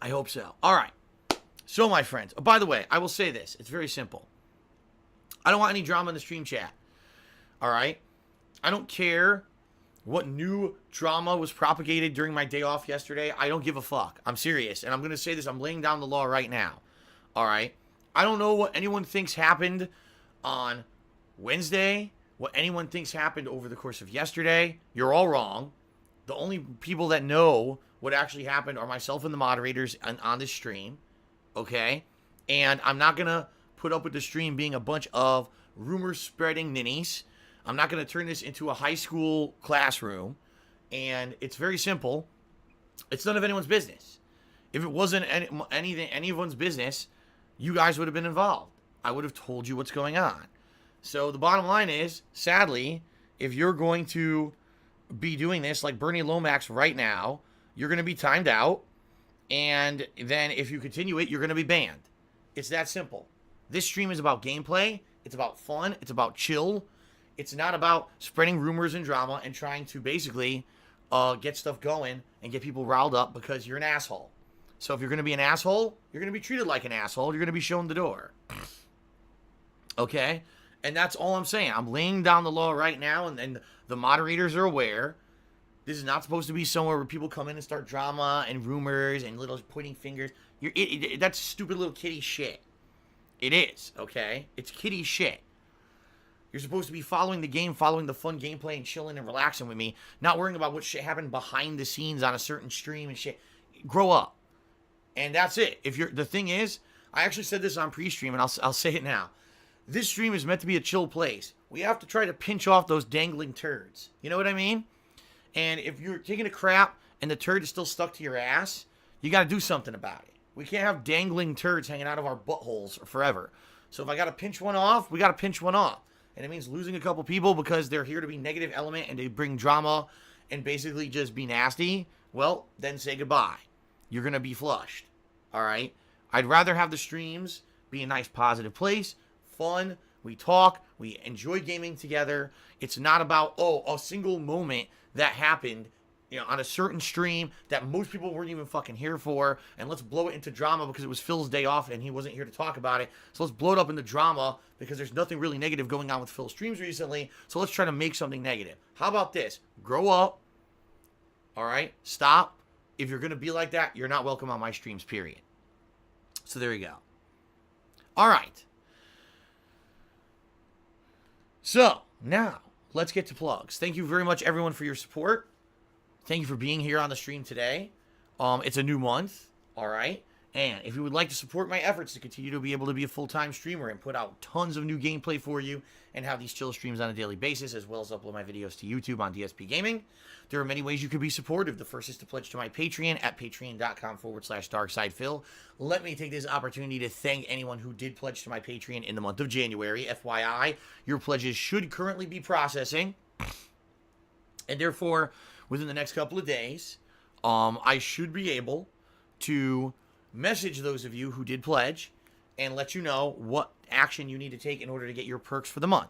I hope so. All right. So, my friends, by the way, I will say this. It's very simple. I don't want any drama in the stream chat. All right? I don't care what new drama was propagated during my day off yesterday. I don't give a fuck. I'm serious. And I'm going to say this. I'm laying down the law right now. All right? I don't know what anyone thinks happened on Wednesday, what anyone thinks happened over the course of yesterday. You're all wrong. The only people that know what actually happened are myself and the moderators on this stream. Okay? And I'm not going to put up with the stream being a bunch of rumor-spreading ninnies. I'm not going to turn this into a high school classroom. And it's very simple. It's none of anyone's business. If it wasn't anyone's business, you guys would have been involved. I would have told you what's going on. So the bottom line is, sadly, if you're going to be doing this like Bernie Lomax right now, you're going to be timed out. And then if you continue it, you're going to be banned. It's that simple. This stream is about gameplay. It's about fun. It's about chill. It's not about spreading rumors and drama and trying to basically get stuff going and get people riled up because you're an asshole. So if you're going to be an asshole, you're going to be treated like an asshole. You're going to be shown the door. Okay? And that's all I'm saying. I'm laying down the law right now, and the moderators are aware. This is not supposed to be somewhere where people come in and start drama and rumors and little pointing fingers. That's stupid little kiddie shit. It is, okay? It's kiddie shit. You're supposed to be following the game, following the fun gameplay, and chilling and relaxing with me, not worrying about what shit happened behind the scenes on a certain stream and shit. Grow up. And that's it. The thing is, I actually said this on pre-stream, and I'll say it now. This stream is meant to be a chill place. We have to try to pinch off those dangling turds. You know what I mean? And if you're taking a crap and the turd is still stuck to your ass, you got to do something about it. We can't have dangling turds hanging out of our buttholes forever. So if I got to pinch one off, we got to pinch one off. And it means losing a couple people because they're here to be negative element and to bring drama and basically just be nasty. Well, then say goodbye. You're going to be flushed. All right? I'd rather have the streams be a nice positive place. Fun. We talk. We enjoy gaming together. It's not about, a single moment that happened, on a certain stream that most people weren't even fucking here for, and let's blow it into drama because it was Phil's day off and he wasn't here to talk about it. So let's blow it up into drama because there's nothing really negative going on with Phil's streams recently. So let's try to make something negative. How about this? Grow up. All right? Stop. If you're going to be like that, you're not welcome on my streams, period. So there you go. All right. So now let's get to plugs. Thank you very much, everyone, for your support. Thank you for being here on the stream today. It's a new month, all right? And if you would like to support my efforts to continue to be able to be a full-time streamer and put out tons of new gameplay for you and have these chill streams on a daily basis, as well as upload my videos to YouTube on DSPGaming, there are many ways you could be supportive. The first is to pledge to my Patreon at patreon.com/darksidefil. Let me take this opportunity to thank anyone who did pledge to my Patreon in the month of January. FYI, your pledges should currently be processing. And therefore, within the next couple of days, I should be able to message those of you who did pledge and let you know what action you need to take in order to get your perks for the month.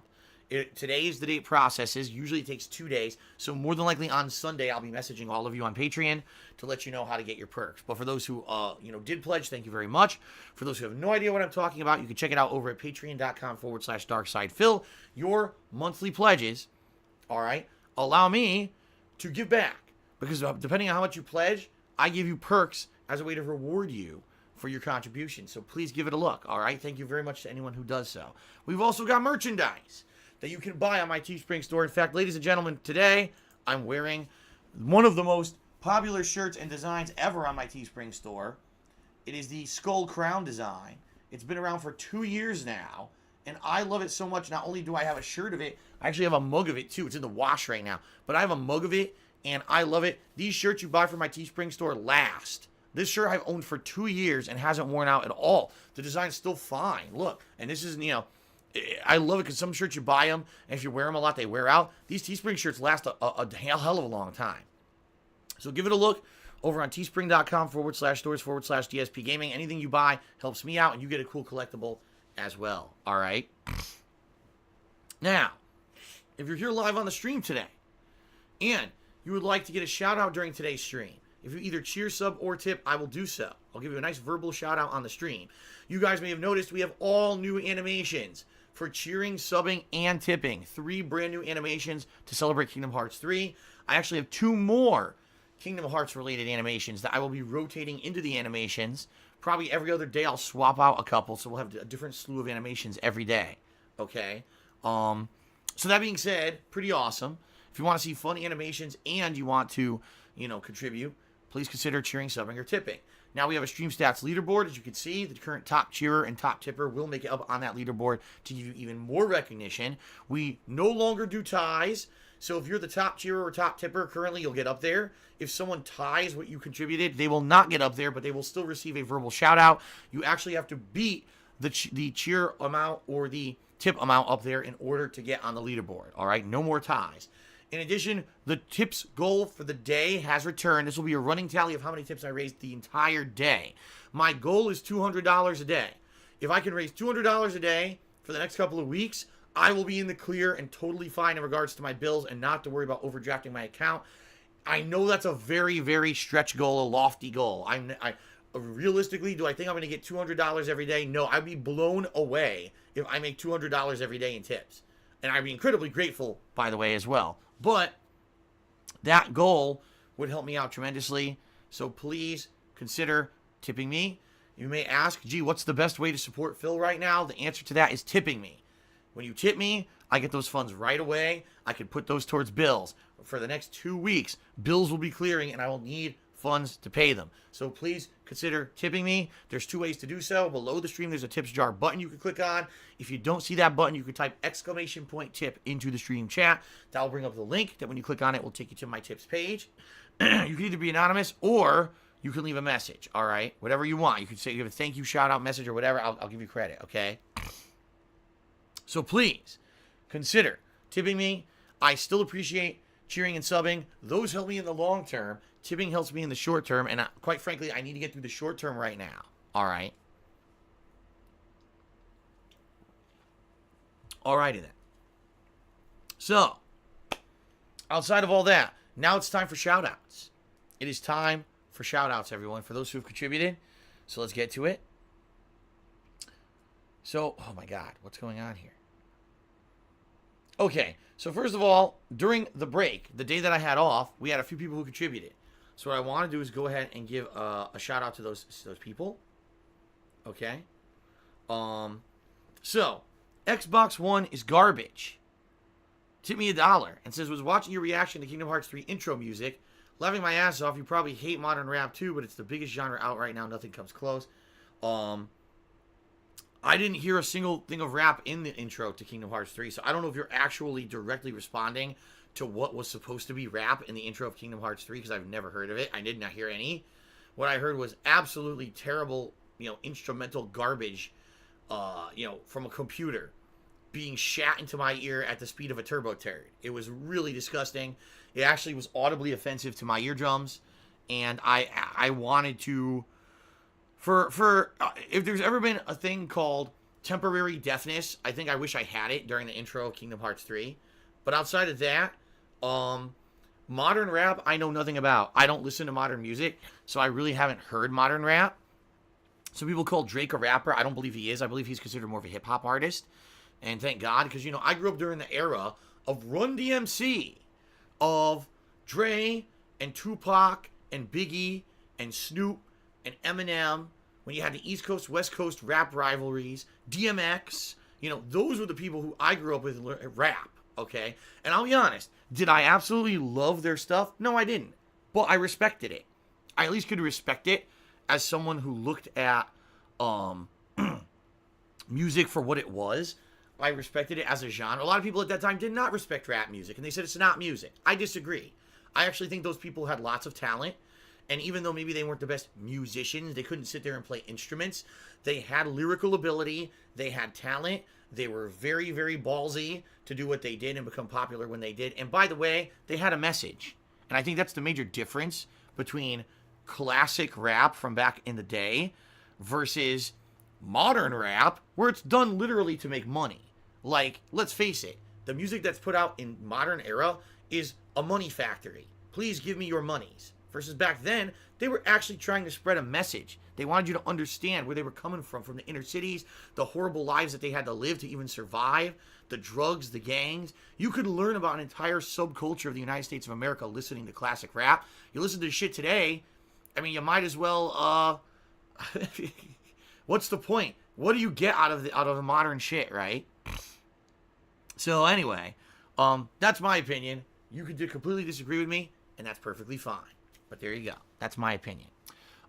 Today is the day it processes. Usually it takes 2 days. So more than likely on Sunday, I'll be messaging all of you on Patreon to let you know how to get your perks. But for those who, did pledge, thank you very much. For those who have no idea what I'm talking about, you can check it out over at patreon.com/darksidefil. Your monthly pledges, all right, allow me to give back. Because depending on how much you pledge, I give you perks as a way to reward you for your contribution. So please give it a look, all right? Thank you very much to anyone who does so. We've also got merchandise that you can buy on my Teespring store. In fact, ladies and gentlemen, today I'm wearing one of the most popular shirts and designs ever on my Teespring store. It is the Skull Crown design. It's been around for 2 years now, and I love it so much. Not only do I have a shirt of it, I actually have a mug of it too. It's in the wash right now, but I have a mug of it, and I love it. These shirts you buy from my Teespring store last. This shirt I've owned for 2 years and hasn't worn out at all. The design's still fine. Look, and this is, I love it because some shirts you buy them, and if you wear them a lot, they wear out. These Teespring shirts last a hell of a long time. So give it a look over on teespring.com/stores/DSPGaming. Anything you buy helps me out, and you get a cool collectible as well. All right? Now, if you're here live on the stream today, and you would like to get a shout out during today's stream, If you either cheer, sub, or tip, I will do so. I'll give you a nice verbal shout out on the stream. You guys may have noticed we have all new animations for cheering, subbing, and tipping. 3 brand new animations to celebrate Kingdom Hearts 3. I actually have 2 more Kingdom Hearts related animations that I will be rotating into the animations. Probably every other day I'll swap out a couple, so we'll have a different slew of animations every day. Okay? So that being said, pretty awesome. If you want to see fun animations and you want to, contribute, please consider cheering, subbing, or tipping. Now we have a Stream Stats leaderboard. As you can see, the current top cheerer and top tipper will make it up on that leaderboard to give you even more recognition. We no longer do ties. So if you're the top cheerer or top tipper, currently you'll get up there. If someone ties what you contributed, they will not get up there, but they will still receive a verbal shout out. You actually have to beat the cheer amount or the tip amount up there in order to get on the leaderboard. All right, no more ties. In addition, the tips goal for the day has returned. This will be a running tally of how many tips I raised the entire day. My goal is $200 a day. If I can raise $200 a day for the next couple of weeks, I will be in the clear and totally fine in regards to my bills and not to worry about overdrafting my account. I know that's a very, very stretch goal, a lofty goal. Realistically, do I think I'm going to get $200 every day? No, I'd be blown away if I make $200 every day in tips. And I'd be incredibly grateful, by the way, as well. But that goal would help me out tremendously. So please consider tipping me. You may ask, gee, what's the best way to support Phil right now? The answer to that is tipping me. When you tip me, I get those funds right away. I can put those towards bills. For the next 2 weeks, bills will be clearing and I will need funds to pay them. So please consider tipping me. There's 2 ways to do so. Below the stream, there's a tips jar button you can click on. If you don't see that button, you can type !tip into the stream chat. That will bring up the link that when you click on it will take you to my tips page. You can either be anonymous or you can leave a message. All right, whatever you want. You can say, give a thank you, shout out message or whatever. I'll give you credit. Okay. So please consider tipping me. I still appreciate cheering and subbing. Those help me in the long term. Tipping helps me in the short term. And quite frankly, I need to get through the short term right now. All right. Alrighty then. So, outside of all that, now it's time for shout outs. It is time for shout outs, everyone, for those who have contributed. So let's get to it. So, oh my God, what's going on here? Okay, so first of all, during the break, the day that I had off, we had a few people who contributed. So what I want to do is go ahead and give a shout out to those people. Okay. So Xbox One is garbage. Tip me $1 and says, was watching your reaction to Kingdom Hearts 3 intro music. Laughing my ass off. You probably hate modern rap too, but it's the biggest genre out right now. Nothing comes close. I didn't hear a single thing of rap in the intro to Kingdom Hearts 3, so I don't know if you're actually directly responding to what was supposed to be rap in the intro of Kingdom Hearts 3, because I've never heard of it. I did not hear any. What I heard was absolutely terrible, instrumental garbage, from a computer being shat into my ear at the speed of a turbo turd. It was really disgusting. It actually was audibly offensive to my eardrums, and I wanted to... if there's ever been a thing called temporary deafness, I think I wish I had it during the intro of Kingdom Hearts 3. But outside of that, modern rap, I know nothing about. I don't listen to modern music, so I really haven't heard modern rap. Some people call Drake a rapper. I don't believe he is. I believe he's considered more of a hip-hop artist. And thank God, because, I grew up during the era of Run DMC, of Dre and Tupac and Biggie and Snoop and Eminem, when you had the East Coast, West Coast rap rivalries, DMX, those were the people who I grew up with rap, okay? And I'll be honest, did I absolutely love their stuff? No, I didn't. But I respected it. I at least could respect it as someone who looked at music for what it was. I respected it as a genre. A lot of people at that time did not respect rap music, and they said it's not music. I disagree. I actually think those people had lots of talent. And even though maybe they weren't the best musicians, they couldn't sit there and play instruments, they had lyrical ability, they had talent, they were very, very ballsy to do what they did and become popular when they did. And by the way, they had a message. And I think that's the major difference between classic rap from back in the day versus modern rap, where it's done literally to make money. Like, let's face it, the music that's put out in modern era is a money factory. Please give me your monies. Versus back then, they were actually trying to spread a message. They wanted you to understand where they were coming from the inner cities, the horrible lives that they had to live to even survive, the drugs, the gangs. You could learn about an entire subculture of the United States of America listening to classic rap. You listen to shit today, I mean, you might as well, what's the point? What do you get out of the modern shit, right? So anyway, that's my opinion. You could completely disagree with me, and that's perfectly fine. But there you go. That's my opinion.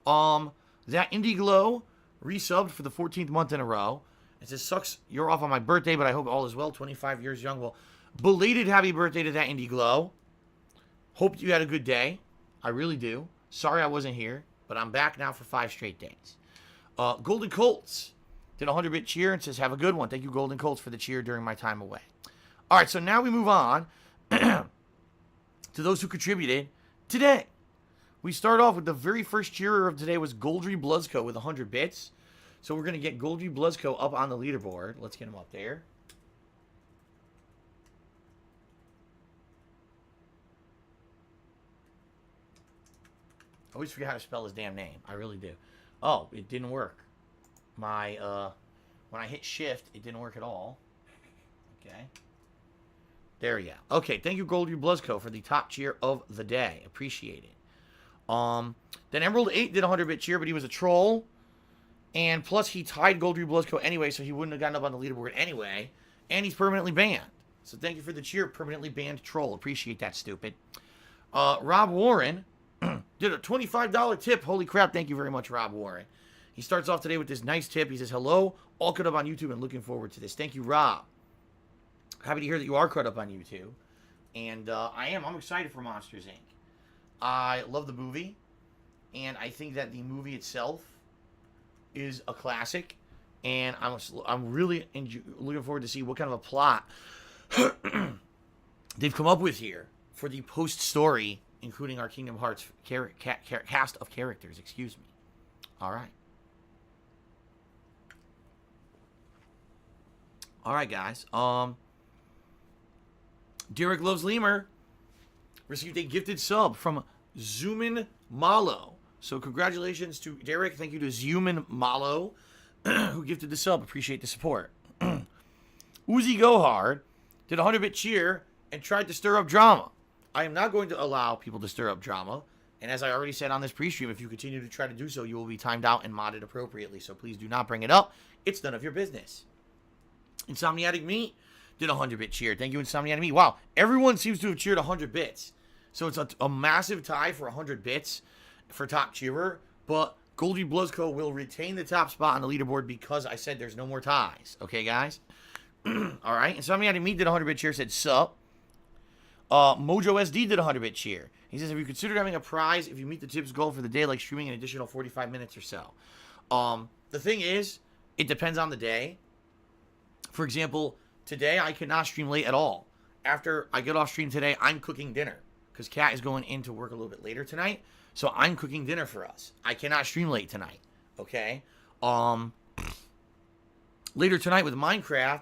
That Indie Glow resubbed for the 14th month in a row. It says, sucks you're off on my birthday, but I hope all is well. 25 years young. Well, belated happy birthday to that Indie Glow. Hope you had a good day. I really do. Sorry I wasn't here, but I'm back now for 5 straight days. Golden Colts did a 100-bit cheer and says, have a good one. Thank you, Golden Colts, for the cheer during my time away. All right, so now we move on to those who contributed today. We start off with the very first cheerer of today was Goldry Bluzko with 100 bits. So we're going to get Goldry Bluzko up on the leaderboard. Let's get him up there. I always forget how to spell his damn name. I really do. Oh, it didn't work. My, when I hit shift, it didn't work at all. Okay. There we go. Okay, thank you, Goldry Bluzko, for the top cheer of the day. Appreciate it. Then Emerald 8 did a 100-bit cheer, but he was a troll. And plus, he tied Goldry Bluzko anyway, so he wouldn't have gotten up on the leaderboard anyway. And he's permanently banned. So thank you for the cheer, permanently banned troll. Appreciate that, stupid. Rob Warren did a $25 tip. Holy crap, thank you very much, Rob Warren. He starts off today with this nice tip. He says, hello, all caught up on YouTube and looking forward to this. Thank you, Rob. Happy to hear that you are caught up on YouTube. And I'm excited for Monsters, Inc. I love the movie, and I think that the movie itself is a classic, and I'm really looking forward to see what kind of a plot they've come up with here for the post-story, including our Kingdom Hearts cast of characters. Excuse me. All right. All right, guys. Derek Loves Lemur received a gifted sub from Zoomin Malo. So congratulations to Derek. Thank you to Zoomin Malo, who gifted the sub. Appreciate the support. Uzi Gohard did a 100-bit cheer and tried to stir up drama. I am not going to allow people to stir up drama. And as I already said on this pre-stream, if you continue to try to do so, you will be timed out and modded appropriately. So please do not bring it up. It's none of your business. Insomniatic Meat did a 100-bit cheer. Thank you, Insomniatic Meat. Wow, everyone seems to have cheered 100 bits. So it's a massive tie for 100 bits for top cheerer. But Goldie Bluzko will retain the top spot on the leaderboard because I said there's no more ties. Okay, guys? All right. Insomniatic Meat did a 100-bit cheer, said sup. Mojo SD did a 100-bit cheer. He says, have you considered having a prize if you meet the tips goal for the day, like streaming an additional 45 minutes or so? The thing is, it depends on the day. For example, today I cannot stream late at all. After I get off stream today, I'm cooking dinner because Kat is going in to work a little bit later tonight. So I'm cooking dinner for us. I cannot stream late tonight. Okay? Later tonight with Minecraft,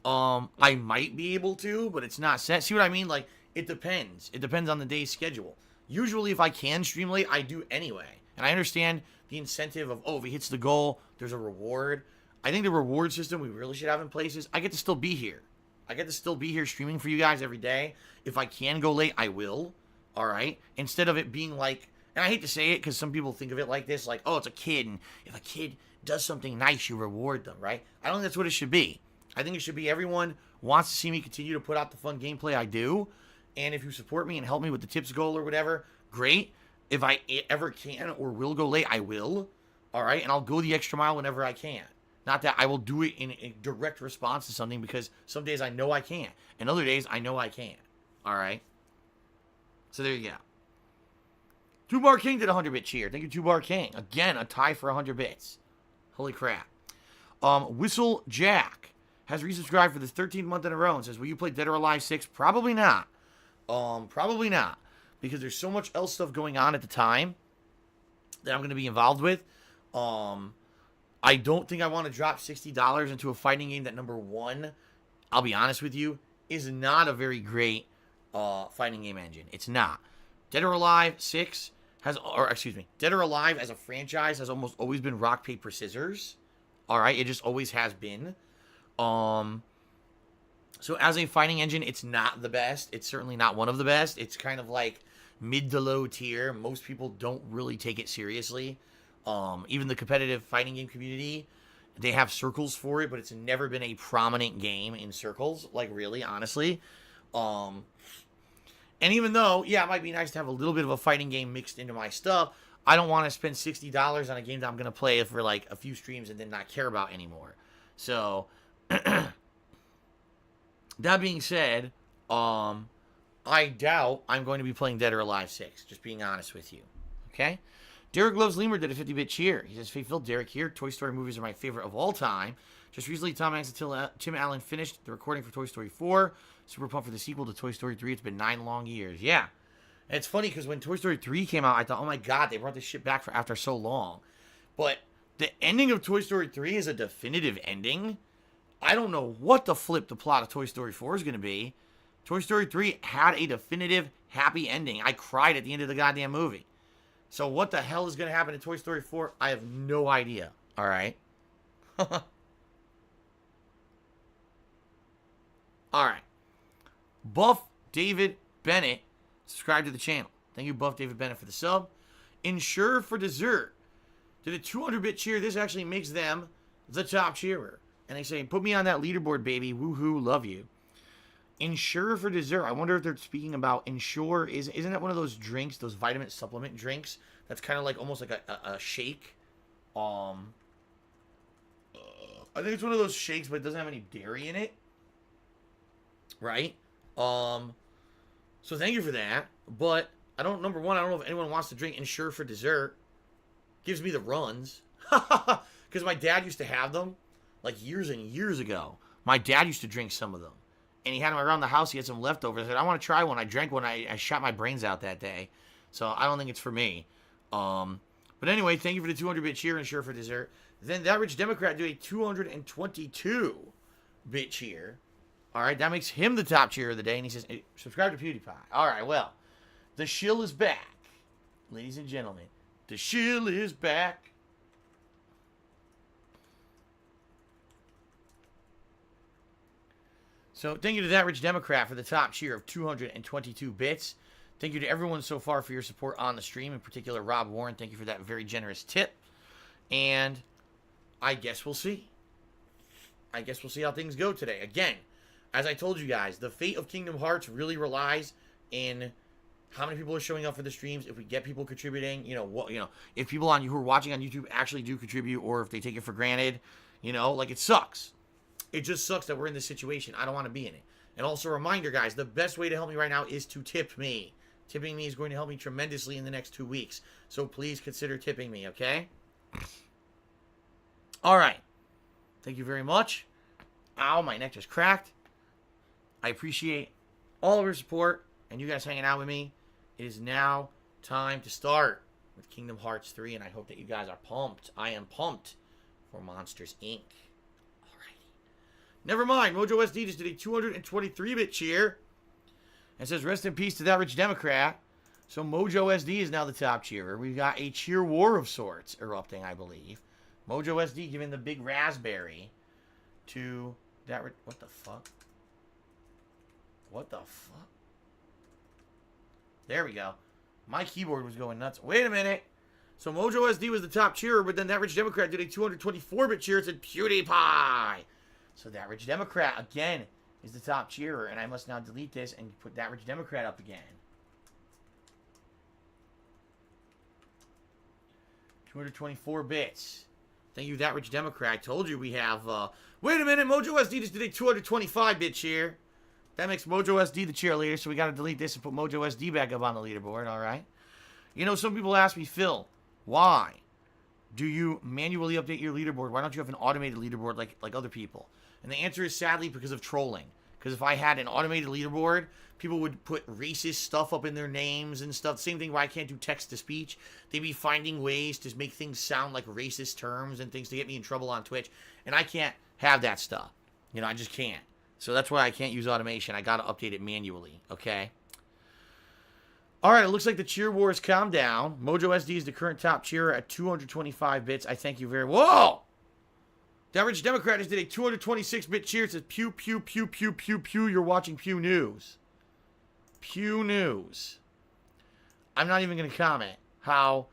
I might be able to, but it's not set. See what I mean? Like, it depends. It depends on the day's schedule. Usually, if I can stream late, I do anyway. And I understand the incentive of, oh, if he hits the goal, there's a reward. I think the reward system we really should have in place is I get to still be here. I get to still be here streaming for you guys every day. If I can go late, I will. All right? Instead of it being like, and I hate to say it because some people think of it like this, like, oh, it's a kid, and if a kid does something nice, you reward them, right? I don't think that's what it should be. I think it should be everyone wants to see me continue to put out the fun gameplay I do. And if you support me and help me with the tips goal or whatever, great. If I ever can or will go late, I will. All right? And I'll go the extra mile whenever I can. Not that I will do it in a direct response to something because some days I know I can't. And other days I know I can't. All right? So there you go. 2-Bar King did a 100-bit cheer. Thank you, 2-Bar King. Again, a tie for 100 bits. Holy crap. Whistle Jack has resubscribed for the 13th month in a row and says, will you play Dead or Alive 6? Probably not. Probably not. Because there's so much else stuff going on at the time that I'm going to be involved with. I don't think I want to drop $60 into a fighting game that, number one, I'll be honest with you, is not a very great fighting game engine. It's not. Dead or Alive 6 Dead or Alive as a franchise has almost always been rock, paper, scissors. All right, it just always has been. So as a fighting engine, it's not the best. It's certainly not one of the best. It's kind of like mid to low tier. Most people don't really take it seriously. Even the competitive fighting game community, they have circles for it, but it's never been a prominent game in circles, like really, honestly. And even though, yeah, it might be nice to have a little bit of a fighting game mixed into my stuff, I don't want to spend $60 on a game that I'm going to play for like a few streams and then not care about anymore. So, that being said, I doubt I'm going to be playing Dead or Alive 6, just being honest with you. Okay? Derek Loves Lemur did a 50-bit cheer. He says, Faithful, Derek here. Toy Story movies are my favorite of all time. Just recently, Tom Hanks and Tim Allen finished the recording for Toy Story 4. Super pumped for the sequel to Toy Story 3. It's been 9 long years. Yeah. And it's funny because when Toy Story 3 came out, I thought, oh my god, they brought this shit back after so long. But the ending of Toy Story 3 is a definitive ending. I don't know what the flip the plot of Toy Story 4 is going to be. Toy Story 3 had a definitive happy ending. I cried at the end of the goddamn movie. So what the hell is going to happen in Toy Story 4? I have no idea. All right. All right. Buff David Bennett, subscribe to the channel. Thank you, Buff David Bennett, for the sub. Ensure for Dessert did a 200-bit cheer. This actually makes them the top cheerer. And they say, put me on that leaderboard, baby. Woohoo, love you. Ensure for Dessert. I wonder if they're speaking about Ensure. Isn't that one of those drinks, those vitamin supplement drinks? That's kind of like almost like a shake. I think it's one of those shakes, but it doesn't have any dairy in it. Right? So thank you for that. But number one, I don't know if anyone wants to drink Ensure for Dessert. Gives me the runs. Because my dad used to have them. Like years and years ago. My dad used to drink some of them. And he had them around the house. He had some leftovers. I said, I want to try one. I drank one. I shot my brains out that day. So I don't think it's for me. But anyway, thank you for the 200-bit cheer and Sure for Dessert. Then That Rich Democrat do a 222-bit cheer. All right, that makes him the top cheer of the day. And he says, hey, subscribe to PewDiePie. All right, well, the shill is back. Ladies and gentlemen, the shill is back. So thank you to That Rich Democrat for the top cheer of 222 bits. Thank you to everyone so far for your support on the stream. In particular, Rob Warren, thank you for that very generous tip. And I guess we'll see. I guess we'll see how things go today. Again, as I told you guys, the fate of Kingdom Hearts really relies in how many people are showing up for the streams. If we get people contributing, if people who are watching on YouTube actually do contribute, or if they take it for granted, like it sucks. It just sucks that we're in this situation. I don't want to be in it. And also a reminder, guys, the best way to help me right now is to tip me. Tipping me is going to help me tremendously in the next 2 weeks. So please consider tipping me, okay? All right. Thank you very much. Ow, my neck just cracked. I appreciate all of your support and you guys hanging out with me. It is now time to start with Kingdom Hearts 3, and I hope that you guys are pumped. I am pumped for Monsters, Inc. Never mind. Mojo SD just did a 223-bit cheer. And says, rest in peace to That Rich Democrat. So Mojo SD is now the top cheerer. We've got a cheer war of sorts erupting, I believe. Mojo SD giving the big raspberry to That Rich... What the fuck? What the fuck? There we go. My keyboard was going nuts. Wait a minute. So Mojo SD was the top cheerer, but then That Rich Democrat did a 224-bit cheer. It said PewDiePie. So That Rich Democrat, again, is the top cheerer. And I must now delete this and put That Rich Democrat up again. 224 bits. Thank you, That Rich Democrat. I told you we have... wait a minute, Mojo SD just did a 225-bit cheer. That makes Mojo SD the cheerleader, so we got to delete this and put Mojo SD back up on the leaderboard, all right? Some people ask me, Phil, why do you manually update your leaderboard? Why don't you have an automated leaderboard like other people? And the answer is sadly because of trolling. Because if I had an automated leaderboard, people would put racist stuff up in their names and stuff. Same thing where I can't do text-to-speech. They'd be finding ways to make things sound like racist terms and things to get me in trouble on Twitch. And I can't have that stuff. I just can't. So that's why I can't use automation. I got to update it manually, okay? All right, it looks like the cheer war has calmed down. Mojo SD is the current top cheerer at 225 bits. I thank you very much. Whoa! The Average Democrat just did a 226-bit cheer. It says, pew, pew, pew, pew, pew, pew. You're watching Pew News. Pew News. I'm not even going to comment how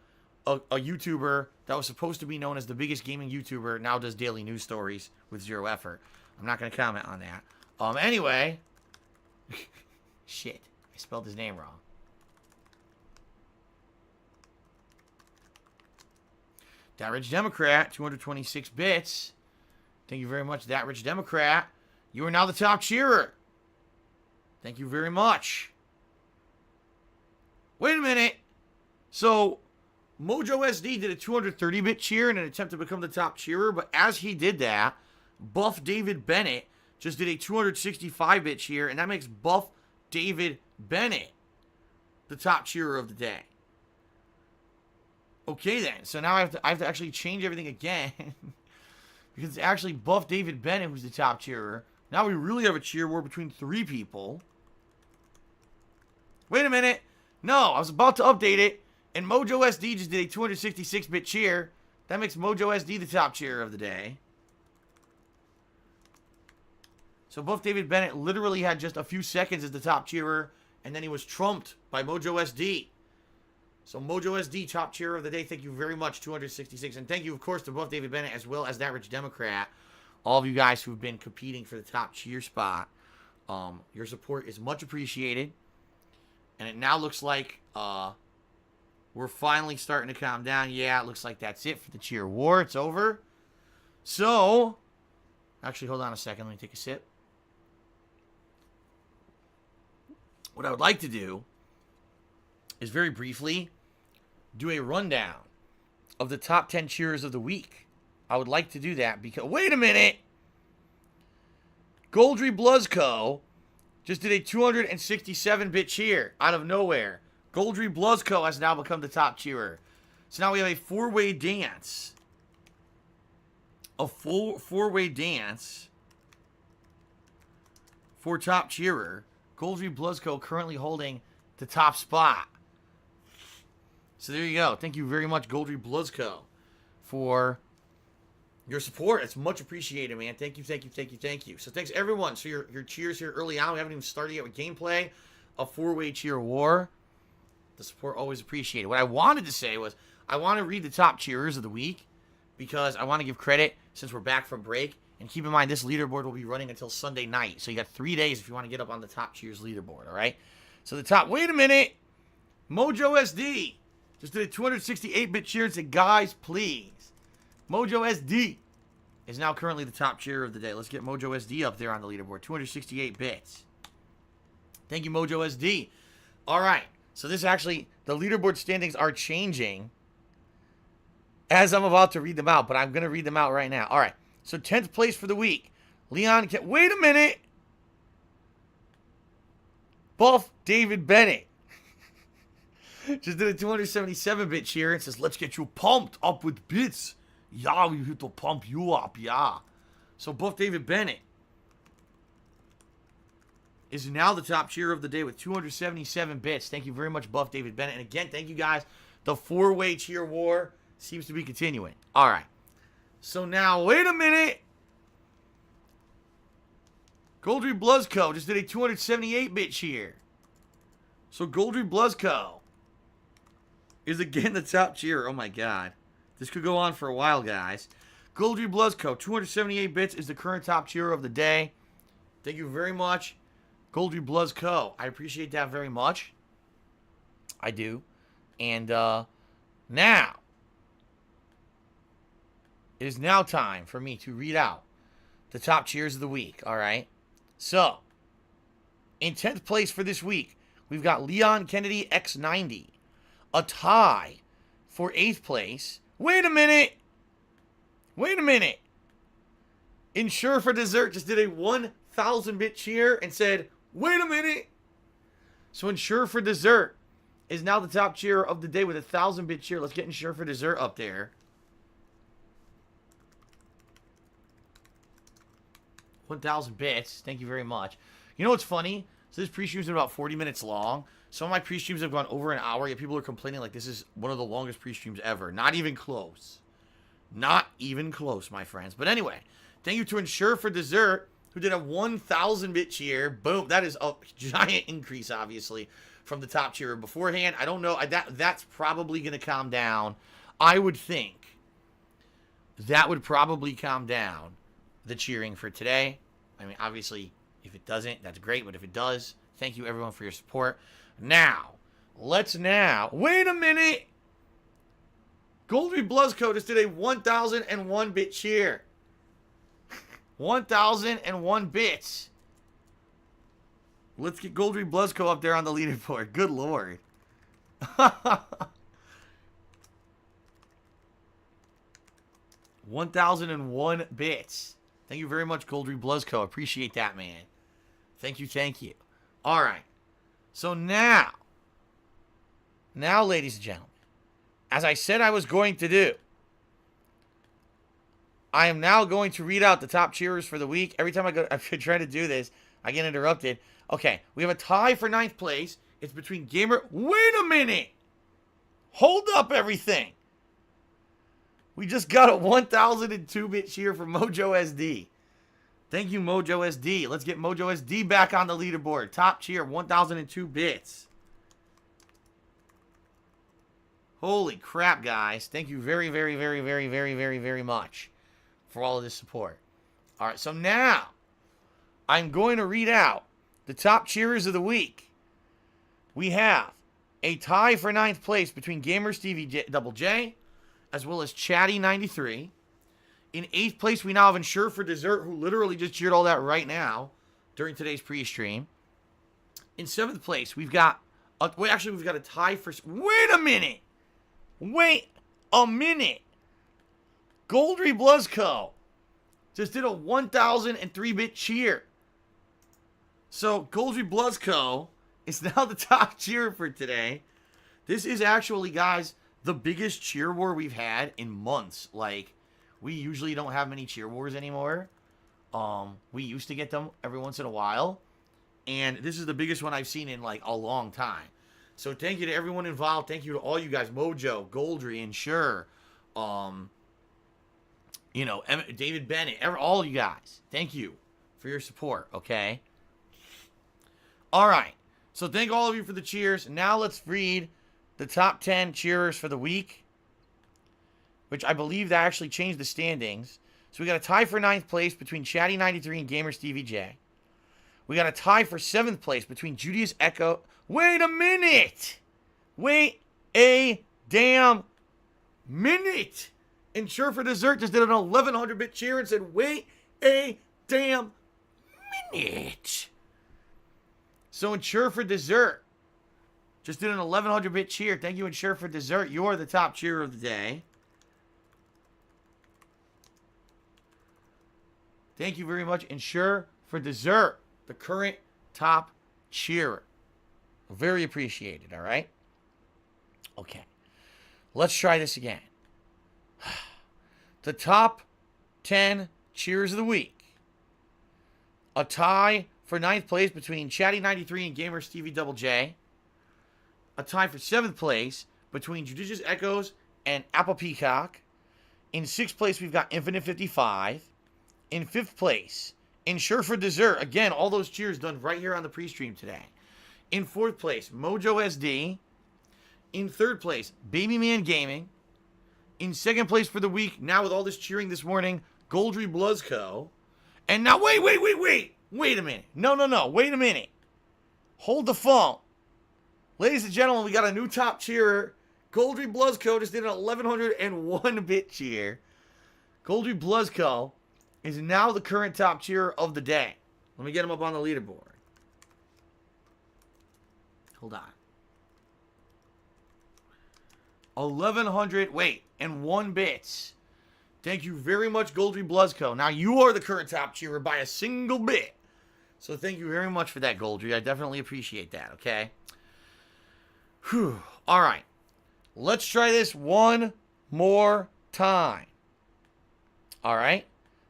a YouTuber that was supposed to be known as the biggest gaming YouTuber now does daily news stories with zero effort. I'm not going to comment on that. Anyway. Shit. I spelled his name wrong. That Rich Democrat, 226 bits. Thank you very much, That Rich Democrat. You are now the top cheerer. Thank you very much. Wait a minute. So, Mojo SD did a 230-bit cheer in an attempt to become the top cheerer, but as he did that, Buff David Bennett just did a 265-bit cheer, and that makes Buff David Bennett the top cheerer of the day. Okay then, so now I have to actually change everything again. Because it's actually Buff David Bennett who's the top cheerer. Now we really have a cheer war between 3 people. Wait a minute. No, I was about to update it. And Mojo SD just did a 266-bit cheer. That makes Mojo SD the top cheerer of the day. So Buff David Bennett literally had just a few seconds as the top cheerer. And then he was trumped by Mojo SD. So Mojo SD, top cheerer of the day. Thank you very much, 266. And thank you, of course, to Buff David Bennett as well as That Rich Democrat. All of you guys who've been competing for the top cheer spot. Your support is much appreciated. And it now looks like we're finally starting to calm down. Yeah, it looks like that's it for the cheer war. It's over. So, actually, hold on a second. Let me take a sip. What I would like to do is very briefly do a rundown of the top 10 cheerers of the week. I would like to do that because... Wait a minute! Goldry Bluzco just did a 267-bit cheer out of nowhere. Goldry Bluzco has now become the top cheerer. So now we have a four-way dance. A full four-way dance for top cheerer. Goldry Bluzco currently holding the top spot. So there you go. Thank you very much, Goldry Bluzco, for your support. It's much appreciated, man. Thank you, thank you, thank you, thank you. So thanks, everyone, for your cheers here early on. We haven't even started yet with gameplay. A four-way cheer war. The support always appreciated. What I wanted to say was I want to read the top cheerers of the week because I want to give credit since we're back from break. And keep in mind, this leaderboard will be running until Sunday night. So you got 3 days if you want to get up on the top cheers leaderboard, all right? So the top... Wait a minute! Mojo SD just did a 268-bit cheer and said, guys, please. Mojo SD is now currently the top cheerer of the day. Let's get Mojo SD up there on the leaderboard. 268 bits. Thank you, Mojo SD. All right. So this actually... The leaderboard standings are changing as I'm about to read them out. But I'm going to read them out right now. All right. So 10th place for the week. Leon... Wait a minute! Buff David Bennett just did a 277-bit cheer and says, let's get you pumped up with bits. Yeah, we hit to pump you up, yeah. So Buff David Bennett is now the top cheerer of the day with 277 bits. Thank you very much, Buff David Bennett. And again, thank you guys. The four-way cheer war seems to be continuing. All right. So now, wait a minute. Goldry Bluzco just did a 278-bit cheer. So Goldry Bluzco is again the top cheerer. Oh my god. This could go on for a while, guys. Goldry Bluzco, 278 bits, is the current top cheerer of the day. Thank you very much, Goldry Bluzco. I appreciate that very much. I do. And now, it is now time for me to read out the top cheers of the week, all right? So, in 10th place for this week, we've got Leon Kennedy X90. A tie for 8th place. Wait a minute! Wait a minute! Ensure for Dessert just did a 1,000-bit cheer and said, wait a minute! So Ensure for Dessert is now the top cheerer of the day with a 1,000-bit cheer. Let's get Ensure for Dessert up there. 1,000 bits. Thank you very much. You know what's funny? So this pre-stream's been about 40 minutes long. Some of my pre-streams have gone over an hour, yet people are complaining like this is one of the longest pre-streams ever. Not even close. Not even close, my friends. But anyway, thank you to Ensure for Dessert, who did a 1,000-bit cheer. Boom. That is a giant increase, obviously, from the top cheerer beforehand. I don't know. That's probably going to calm down. I would think that would probably calm down the cheering for today. I mean, obviously, if it doesn't, that's great. But if it does, thank you, everyone, for your support. Now, wait a minute. Goldry Bluzco just did a 1,001-bit cheer. 1,001 bits. Let's get Goldry Bluzco up there on the leaderboard. Good lord. 1,001 bits. Thank you very much, Goldry Bluzco. Appreciate that, man. Thank you, thank you. All right. So now, ladies and gentlemen, as I said I was going to do, I am now going to read out the top cheerers for the week. Every time I try to do this, I get interrupted. Okay, we have a tie for 9th place. It's between Gamer... Wait a minute! Hold up everything! We just got a 1,002-bit cheer for Mojo SD. Thank you, Mojo SD. Let's get Mojo SD back on the leaderboard. Top cheer, 1,002 bits. Holy crap, guys. Thank you very, very, very, very, very, very, very much for all of this support. All right, so now I'm going to read out the top cheerers of the week. We have a tie for 9th place between Gamer Stevie Double J as well as Chatty93. In 8th place, we now have Ensure for Dessert, who literally just cheered all that right now during today's pre-stream. In 7th place, we've got we've got a tie for... Wait a minute! Goldry Bluzco just did a 1,003-bit cheer. So, Goldry Bluzco is now the top cheerer for today. This is actually, guys, the biggest cheer war we've had in months. Like, we usually don't have many cheer wars anymore. We used to get them every once in a while. And this is the biggest one I've seen in, like, a long time. So, thank you to everyone involved. Thank you to all you guys. Mojo, Goldry, Ensure, David Bennett, all of you guys. Thank you for your support, okay? All right. So, thank all of you for the cheers. Now, let's read the top 10 cheerers for the week, which I believe that actually changed the standings. So, we got a tie for 9th place between Chatty93 and Gamer Stevie J. We got a tie for 7th place between Julius Echo. Wait a minute! Wait a damn minute! Ensure for Dessert just did an 1,100-bit cheer and said, wait a damn minute! So Ensure for Dessert just did an 1,100-bit cheer. Thank you, Ensure for Dessert. You're the top cheerer of the day. Thank you very much, Ensure for Dessert, the current top cheerer. Very appreciated, all right? Okay. Let's try this again. The top 10 cheers of the week. A tie for 9th place between Chatty93 and Gamer Stevie Double J. A tie for 7th place between Judicious Echoes and Apple Peacock. In 6th place, we've got Infinite 55. In 5th place, Ensure for Dessert. Again, all those cheers done right here on the pre-stream today. In 4th place, Mojo SD. In 3rd place, Baby Man Gaming. In 2nd place for the week, now with all this cheering this morning, Goldry Bluzco. And now, wait a minute. No, wait a minute. Hold the phone. Ladies and gentlemen, we got a new top cheerer. Goldry Bluzco just did an 1,101-bit cheer. Goldry Bluzco is now the current top cheerer of the day. Let me get him up on the leaderboard. Hold on. 1,101 bits. Thank you very much, Goldry Bluzco. Now you are the current top cheerer by a single bit. So thank you very much for that, Goldry. I definitely appreciate that, okay? Whew. All right. Let's try this one more time. All right.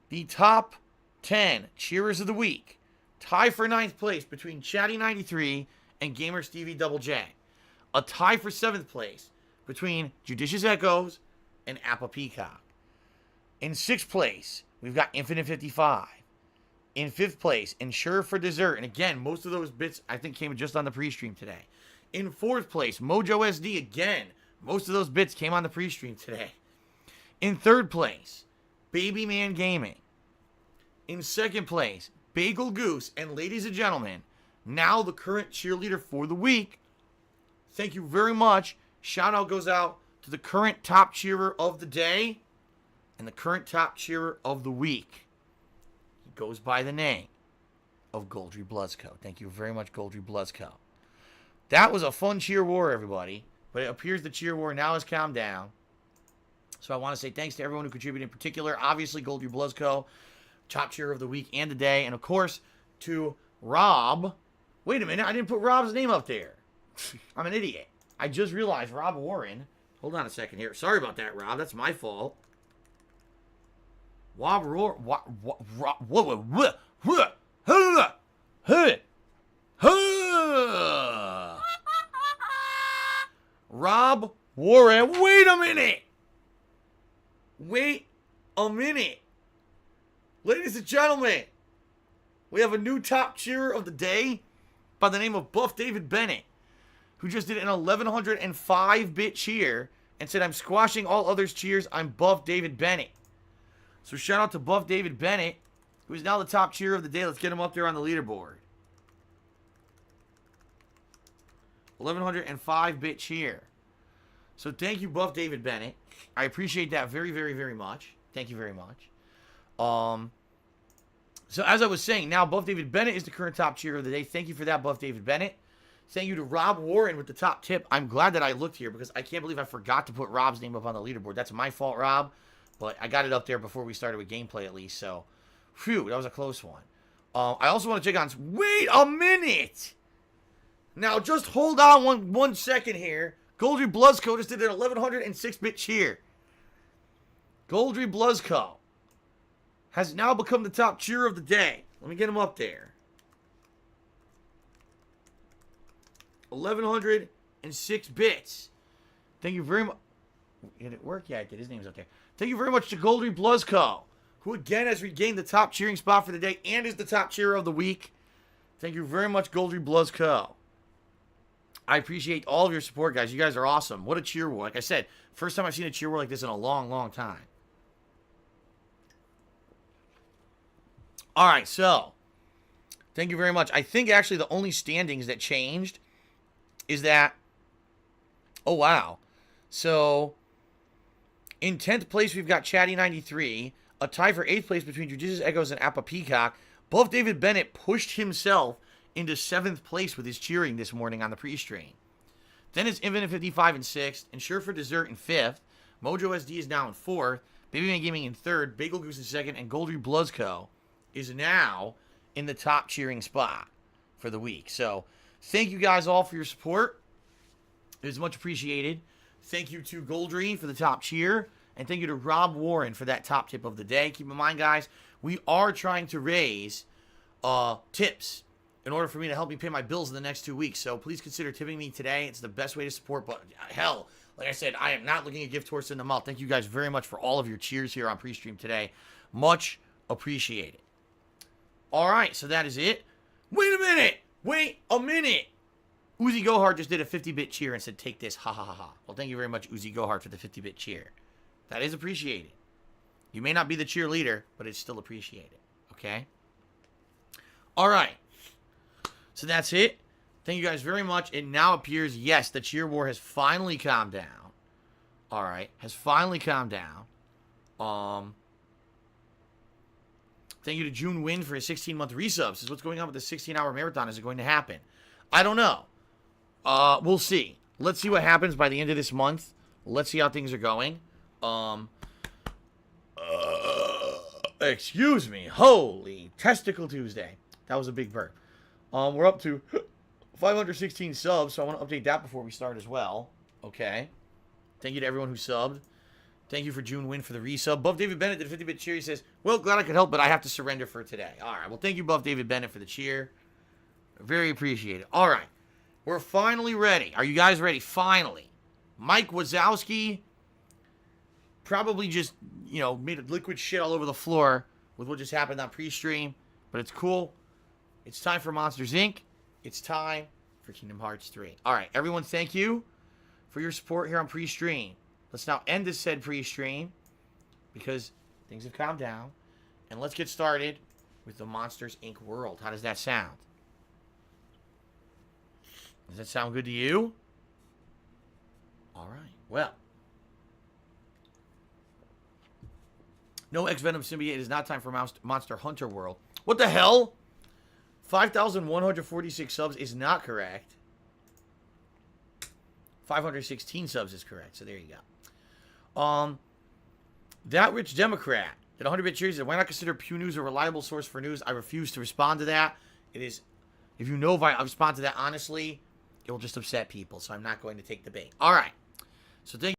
The top 10 cheerers of the week. Tie for 9th place between Chatty93 and Gamer Stevie Double J. A tie for 7th place between Judicious Echoes and Apple Peacock. In 6th place, we've got Infinite 55. In 5th place, Ensure for Dessert. And again, most of those bits I think came just on the pre-stream today. In 4th place, Mojo SD. Again, most of those bits came on the pre-stream today. In 3rd place, Baby Man Gaming. In 2nd place, Bagel Goose. And ladies and gentlemen, now the current cheerleader for the week. Thank you very much. Shout out goes out to the current top cheerer of the day and the current top cheerer of the week. He goes by the name of Goldry Bluzco. Thank you very much, Goldry Bluzco. That was a fun cheer war, everybody. But it appears the cheer war now has calmed down. So I want to say thanks to everyone who contributed, in particular, obviously, Goldry Bluzco, top cheerer of the week and the day. And, of course, to Rob. Wait a minute, I didn't put Rob's name up there. I'm an idiot. I just realized Rob Warren. Hold on a second here. Sorry about that, Rob. That's my fault. Rob Warren. Wait a minute. Wait a minute. Ladies and gentlemen, we have a new top cheerer of the day by the name of Buff David Bennett, who just did an 1105-bit cheer and said, I'm squashing all others' cheers. I'm Buff David Bennett. So shout out to Buff David Bennett, who is now the top cheerer of the day. Let's get him up there on the leaderboard. 1105-bit cheer. So thank you, Buff David Bennett. I appreciate that very, very, very much. Thank you very much. So as I was saying, now Buff David Bennett is the current top cheerer of the day. Thank you for that, Buff David Bennett. Thank you to Rob Warren with the top tip. I'm glad that I looked here because I can't believe I forgot to put Rob's name up on the leaderboard. That's my fault, Rob. But I got it up there before we started with gameplay at least. So, phew, that was a close one. I also want to check on... Wait a minute! Now, just hold on one second here. Goldry Bluzco just did an 1106-bit cheer. Goldry Bluzco has now become the top cheerer of the day. Let me get him up there. 1106 bits. Thank you very much. Did it work? Yeah, it did. His name's up there. Thank you very much to Goldry Bluzco, who again has regained the top cheering spot for the day and is the top cheerer of the week. Thank you very much, Goldry Bluzco. I appreciate all of your support, guys. You guys are awesome. What a cheer war. Like I said, first time I've seen a cheer war like this in a long, long time. All right, so thank you very much. I think actually the only standings that changed is that, oh, wow. So in 10th place, we've got Chatty93, a tie for 8th place between Judicious Echoes and Appa Peacock. Buff David Bennett pushed himself into 7th place with his cheering this morning on the pre-stream. Then it's Infinite 55 in 6th, Ensure for Dessert in 5th, Mojo SD is now in 4th, Baby Man Gaming in 3rd, Bagel Goose in 2nd, and Goldry Bluzco is now in the top cheering spot for the week. So thank you guys all for your support. It is much appreciated. Thank you to Goldry for the top cheer. And thank you to Rob Warren for that top tip of the day. Keep in mind, guys, we are trying to raise tips in order for me to help me pay my bills in the next 2 weeks. So please consider tipping me today. It's the best way to support. But hell, like I said, I am not looking at gift horse in the mouth. Thank you guys very much for all of your cheers here on pre-stream today. Much appreciated. All right, so that is it. Wait a minute. Wait a minute. Uzi Gohart just did a 50-bit cheer and said, take this, ha ha ha ha. Well, thank you very much, Uzi Gohart, for the 50-bit cheer. That is appreciated. You may not be the cheerleader, but it's still appreciated, okay? All right. So that's it. Thank you guys very much. It now appears, yes, the cheer war has finally calmed down. All right, has finally calmed down. Thank you to June Wynn for his 16-month resubs. This is what's going on with the 16-hour marathon. Is it going to happen? I don't know. We'll see. Let's see what happens by the end of this month. Let's see how things are going. Excuse me. Holy Testicle Tuesday. That was a big burp. We're up to 516 subs, so I want to update that before we start as well. Okay. Thank you to everyone who subbed. Thank you for June Win for the resub. Buff David Bennett did 50-bit cheer. He says, well, glad I could help, but I have to surrender for today. All right. Well, thank you, Buff David Bennett, for the cheer. Very appreciated. All right. We're finally ready. Are you guys ready? Finally. Mike Wazowski probably just, made a liquid shit all over the floor with what just happened on pre-stream. But it's cool. It's time for Monsters, Inc. It's time for Kingdom Hearts 3. All right. Everyone, thank you for your support here on pre-stream. Let's now end this said pre-stream because things have calmed down. And let's get started with the Monsters, Inc. world. How does that sound? Does that sound good to you? All right. Well. No X-Venom Symbiote. It is not time for Monster Hunter World. What the hell? 5,146 subs is not correct. 516 subs is correct. So there you go. That Rich Democrat did 100-bit cheers. Why not consider Pew News a reliable source for news? I refuse to respond to that. It is, if you know if I respond to that honestly, it will just upset people. So I'm not going to take the bait. All right. So thank you.